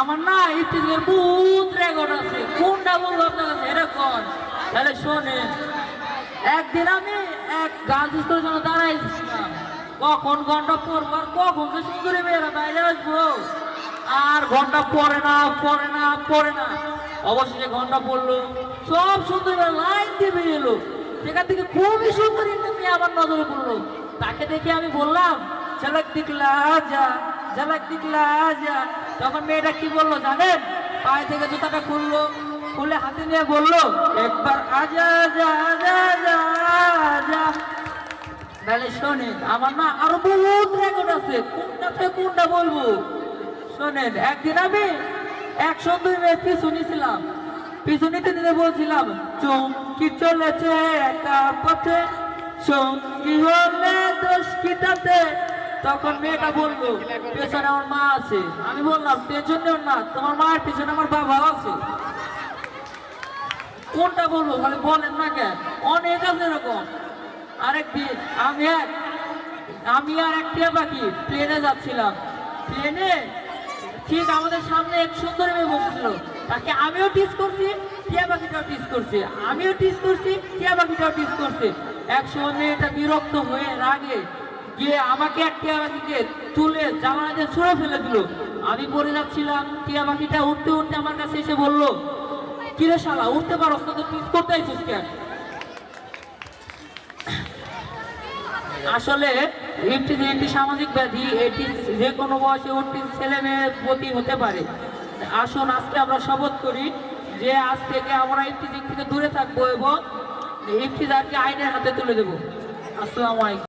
আমার না ইফতিজিকের বহুত রেকর্ড আছে, কোনটা বলবো আপনার কাছে এটা কোন? তাহলে শোনেন, একদিন আমি এক গার্লস স্কুলের জন্য দাঁড়াইছিলাম, কখন ঘন্টা পরবো আর কখন যে সুন্দরী মেয়েরা বাইরে আসবো, আর ঘন্টা পরে না পরে না পরে না, অবশেষে ঘন্টা পড়লো, সব সুন্দরী মেয়েরা লাইন দিয়ে বেরিয়ে এলো, সেখান থেকে খুবই সুন্দর একটা মেয়ে আমার নজরে পড়লো। তাকে দেখে আমি বললাম, ঝলক দিখলা যা, ঝলক দিখলা যা। তখন মেয়েটা কি বললো জানেন? পায়ে থেকে জুতাটা খুললো, খুলে হাতে নিয়ে বললো, একবার আজা যা যা যা যা। তাহলে শোনেন, আমার না আরো বহুত রেকর্ড আছে, কোনটা থেকে কোনটা বলবো শোনেন। একদিন আমি 102 মেয়ের পিছু নিয়েছিলাম, পিছু নিতে নিতে বলছিলাম, চুমকি চলেছে একা পথে, সঙ্গী হলে দোষ কিটাতে। তখন মেয়েটা বললো, পেছনে আমার মা আছে। আমি বললাম, পেছনে না, তোমার মায়ের পিছনে আমার বাবা আছে। কোনটা বলবো মানে বলেন না কেন? অনেক আছে এরকম। আরেকদিন আমি আর এক টিয়া পাখি প্লেনে যাচ্ছিলাম, প্লেনে ঠিক আমাদের সামনে এক সুন্দর মেয়ে বসেছিল, তাকে আমিও টিস করছি, টিয়া পাখিটাও টিস করছে, আমিও টিস করছি, টিয়া পাখিটাও টিস করছে। এক সময় মেয়েটা বিরক্ত হয়ে রাগে গিয়ে আমাকে এক টিয়া পাখিকে তুলে জামানা দিয়ে ছুঁড়ে ফেলে দিল। আমি পড়ে যাচ্ছিলাম, টিয়া পাখিটা উঠতে উঠতে আমার কাছে এসে বললো, কিরে শালা উঠতে পারো না তো, টিস করতে আইছিস কেন? আসলে ইফতিজিং একটি সামাজিক ব্যাধি, এটি যে কোনো বয়সে ছেলে মেয়ের প্রতি হতে পারে। আসুন আজকে আমরা শপথ করি যে আজ থেকে আমরা ইফতিজিং থেকে দূরে থাকবো এবং ইফতিজারকে আইনের হাতে তুলে দেবো। আসসালামু আলাইকুম।